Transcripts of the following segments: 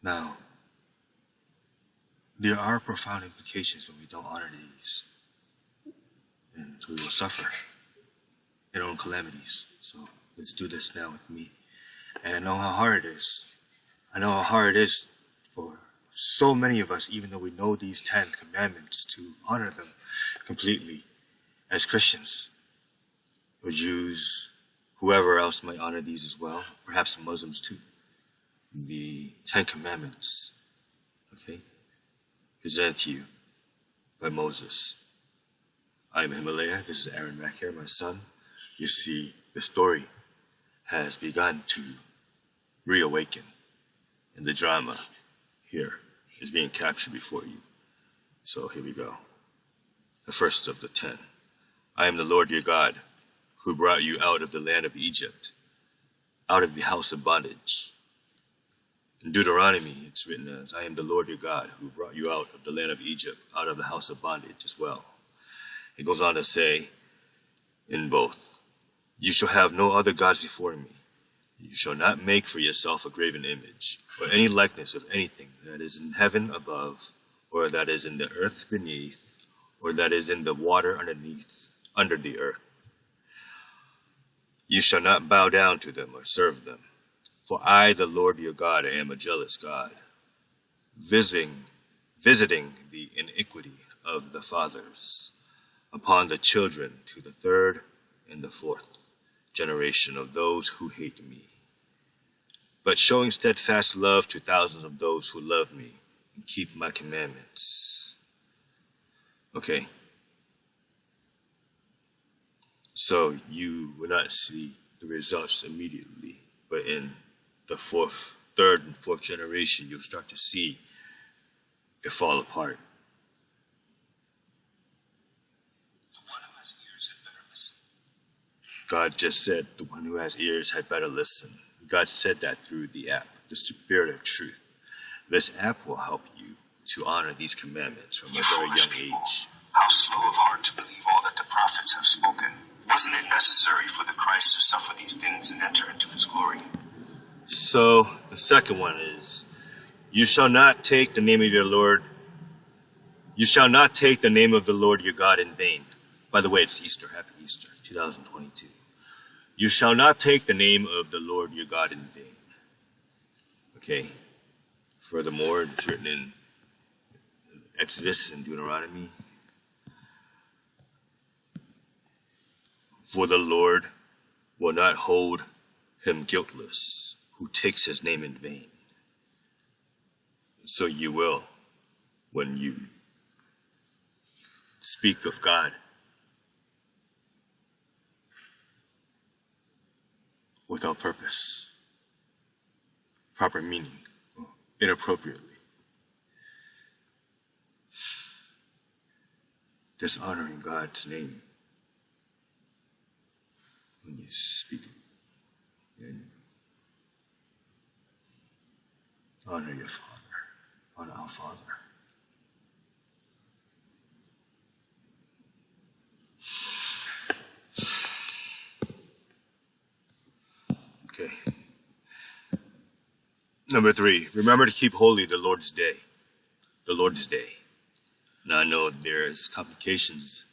Now, there are profound implications when we don't honor these, and we will suffer our own calamities. So let's do this now with me. And I know how hard it is. I know how hard it is for so many of us, even though we know these 10 commandments, to honor them completely as Christians, or Jews, whoever else might honor these as well, perhaps Muslims too. The 10 commandments, okay, presented to you by Moses. I am Himalaya. This is Aaron back here, my son. You see, the story has begun to reawaken, and the drama here is being captured before you. So here we go. The first of the 10. I am the Lord your God, who brought you out of the land of Egypt, out of the house of bondage. In Deuteronomy, it's written as, I am the Lord your God, who brought you out of the land of Egypt, out of the house of bondage as well. It goes on to say, in both, you shall have no other gods before me. You shall not make for yourself a graven image, or any likeness of anything that is in heaven above, or that is in the earth beneath, or that is in the water underneath, under the earth. You shall not bow down to them or serve them. For I, the Lord your God, am a jealous God, visiting the iniquity of the fathers upon the children to the third and the fourth generation of those who hate me, but showing steadfast love to thousands of those who love me and keep my commandments. Okay. So you will not see the results immediately, but in the third and fourth generation, you'll start to see it fall apart. The one who has ears had better listen. God just said the one who has ears had better listen. God said that through the app, the Spirit of Truth. This app will help you to honor these commandments from a very young age. How slow of heart to believe all that the prophets have spoken. Wasn't it necessary for the Christ to suffer these things and enter into his glory? So the second one is, you shall not take the name of your Lord. You shall not take the name of the Lord your God in vain. By the way, it's Easter. Happy Easter, 2022. You shall not take the name of the Lord your God in vain. Okay. Furthermore, it's written in Exodus and Deuteronomy. For the Lord will not hold him guiltless who takes his name in vain. So you will, when you speak of God without purpose, proper meaning, or inappropriately, dishonoring God's name when you speak it. And honor your Father, honor our Father. Okay. Number 3, remember to keep holy the Lord's day. The Lord's day. Now I know there's complications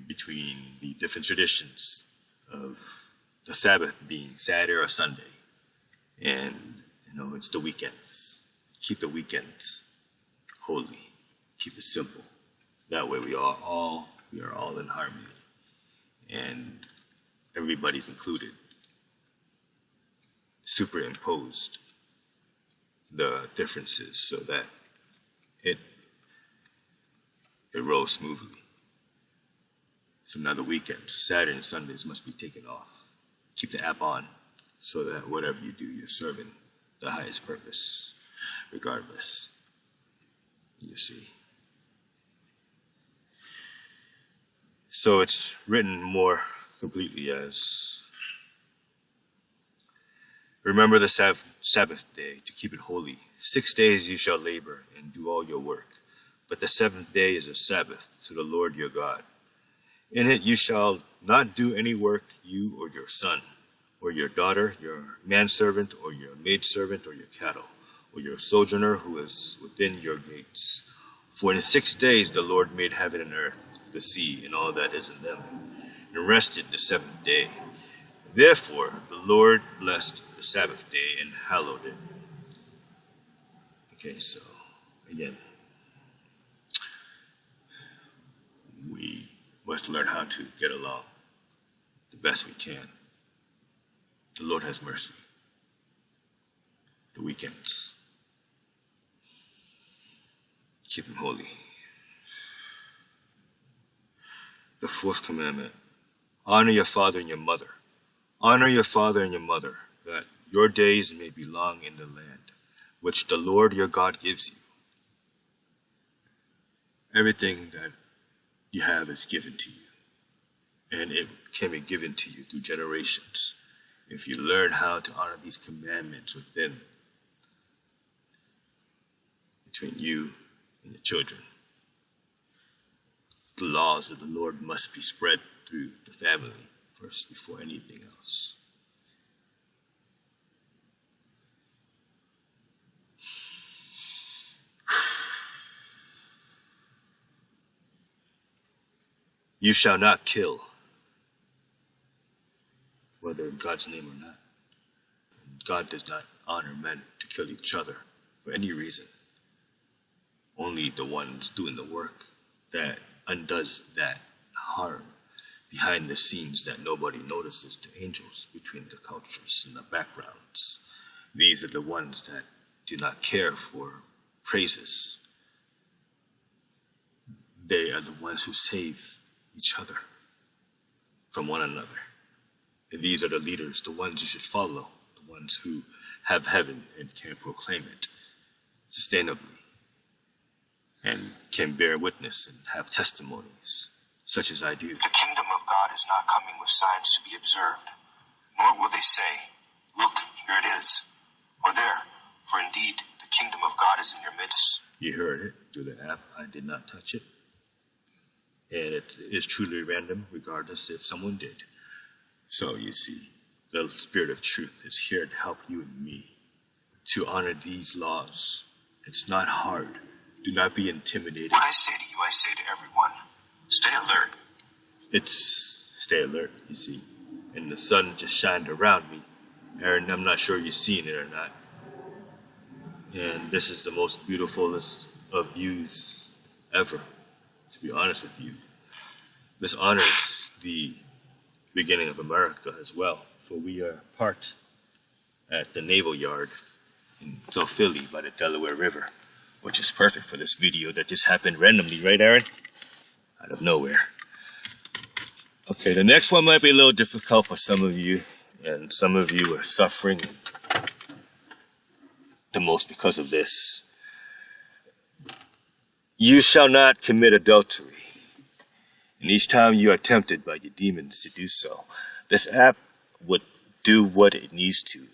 between the different traditions of the Sabbath being Saturday or Sunday. And, it's the weekends. Keep the weekends holy. Keep it simple. That way we are all in harmony. And everybody's included. Superimposed the differences so that it rolls smoothly. So now the weekends, Saturday and Sundays, must be taken off. Keep the app on so that whatever you do, you're serving the highest purpose, regardless. You see. So it's written more completely as, remember the Sabbath day to keep it holy. 6 days you shall labor and do all your work. But the seventh day is a Sabbath to the Lord your God. In it you shall not do any work, you or your son, or your daughter, your manservant, or your maidservant, or your cattle, or your sojourner who is within your gates. For in 6 days the Lord made heaven and earth, the sea, and all that is in them, and rested the seventh day. Therefore the Lord blessed the Sabbath day and hallowed it. Okay, so again, we must learn how to get along the best we can. The Lord has mercy. The weekends, keep him holy. The fourth commandment, honor your father and your mother. Honor your father and your mother, that your days may be long in the land, which the Lord your God gives you. Everything that you have is given to you, and it can be given to you through generations. If you learn how to honor these commandments between you and your children, the laws of the Lord must be spread through the family first before anything else. You shall not kill, whether in God's name or not. God does not honor men to kill each other for any reason. Only the ones doing the work that undoes that harm behind the scenes that nobody notices to angels between the cultures and the backgrounds. These are the ones that do not care for praises. They are the ones who save each other from one another. And these are the leaders, the ones you should follow, the ones who have heaven and can proclaim it sustainably and can bear witness and have testimonies, such as I do. The kingdom of God is not coming with signs to be observed, nor will they say, look, here it is, or there, for indeed the kingdom of God is in your midst. You heard it through the app. I did not touch it. And it is truly random, regardless if someone did. So you see, the Spirit of Truth is here to help you and me to honor these laws. It's not hard. Do not be intimidated. What I say to you, I say to everyone. Stay alert. It's stay alert, you see. And the sun just shined around me. Aaron, I'm not sure you've seen it or not. And this is the most beautifulest of views ever, to be honest with you. This honors the beginning of America as well, for we are parked at the Naval Yard in South Philly by the Delaware River, which is perfect for this video that just happened randomly, right, Aaron? Out of nowhere. Okay, the next one might be a little difficult for some of you, and some of you are suffering the most because of this. You shall not commit adultery. And each time you are tempted by your demons to do so, this app would do what it needs to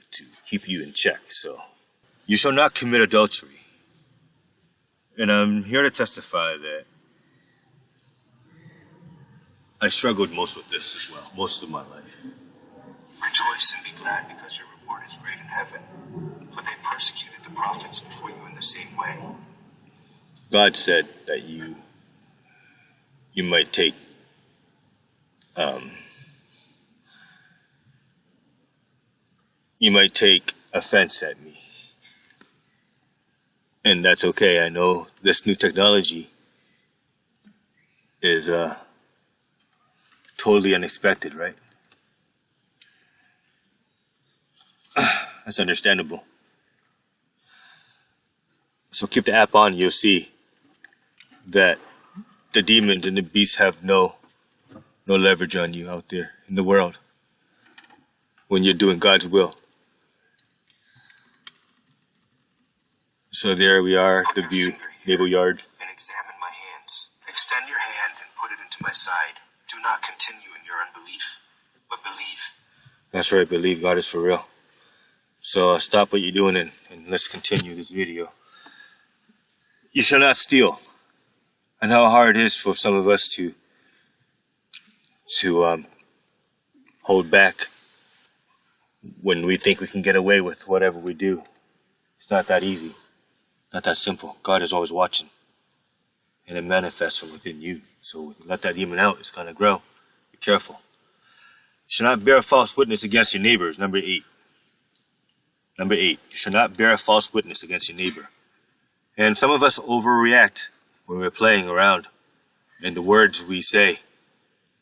keep you in check. So, you shall not commit adultery. And I'm here to testify that I struggled most with this as well, most of my life. Rejoice and be glad, because your reward is great in heaven, for they persecuted the prophets before you in the same way. God said that you might take offense at me. And that's okay. I know this new technology is totally unexpected, right? That's understandable. So keep the app on, you'll see that the demons and the beasts have no leverage on you out there in the world when you're doing God's will. So there we are, the view, Naval Yard. And examine my hands. Extend your hand and put it into my side. Do not continue in your unbelief, but believe. That's right, believe God is for real. So stop what you're doing and let's continue this video. You shall not steal. And how hard it is for some of us to hold back when we think we can get away with whatever we do. It's not that easy. Not that simple. God is always watching. And it manifests from within you. So when you let that demon out, it's going to grow. Be careful. You should not bear false witness against your neighbors. Number 8. Number 8. You should not bear false witness against your neighbor. And some of us overreact when we're playing around. And the words we say,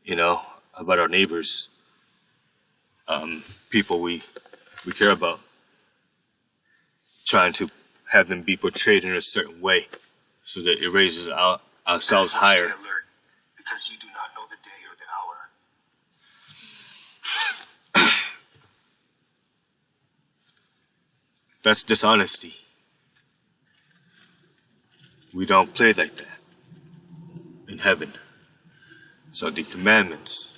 about our neighbors, people we care about, trying to have them be portrayed in a certain way so that it raises ourselves higher. Stay alert, because you do not know the day or the hour. That's dishonesty. We don't play like that in heaven. So the commandments,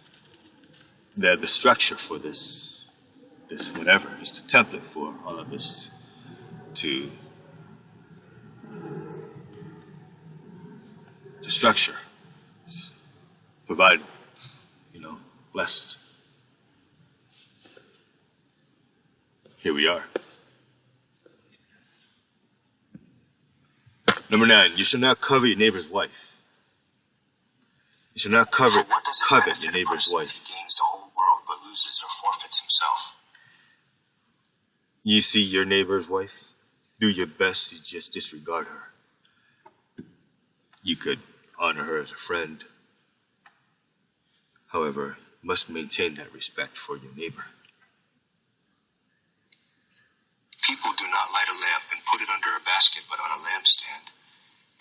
they're the structure for this whatever. It's the template for all of this to the structure. Provide, blessed. Here we are. Number 9, you should not covet your neighbor's wife. You should not covet your neighbor's wife. He gains the whole world but loses or forfeits himself. You see your neighbor's wife? Do your best to just disregard her. You could honor her as a friend. However, you must maintain that respect for your neighbor. People do not light a lamp and put it under a basket, but on a lampstand,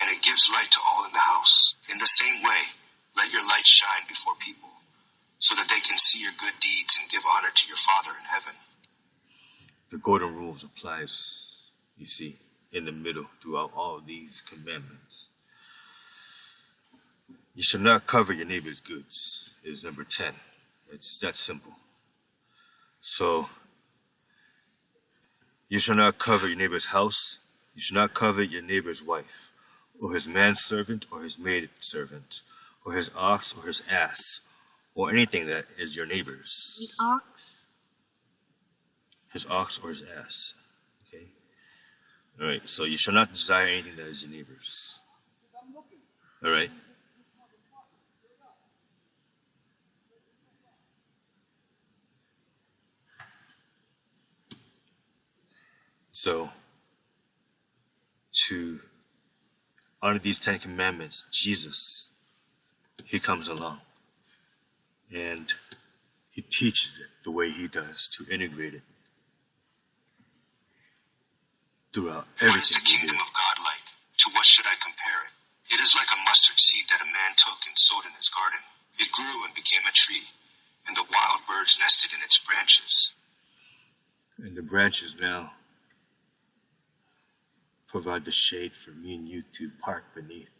and it gives light to all in the house. In the same way, let your light shine before people, so that they can see your good deeds and give honor to your Father in heaven. The golden rules applies, you see, in the middle throughout all these commandments. You should not covet your neighbor's goods is number 10. It's that simple. So, you shall not covet your neighbor's house. You should not covet your neighbor's wife, or his manservant, or his maidservant, or his ox, or his ass, or anything that is your neighbor's. His ox? His ox or his ass. Okay? Alright, so you shall not desire anything that is your neighbor's. Alright? So, to honor these 10 commandments, Jesus, he comes along and he teaches it the way he does to integrate it throughout everything. What is the kingdom of God like? To what should I compare it? It is like a mustard seed that a man took and sowed in his garden. It grew and became a tree, and the wild birds nested in its branches. And the branches now provide the shade for me and you to park beneath.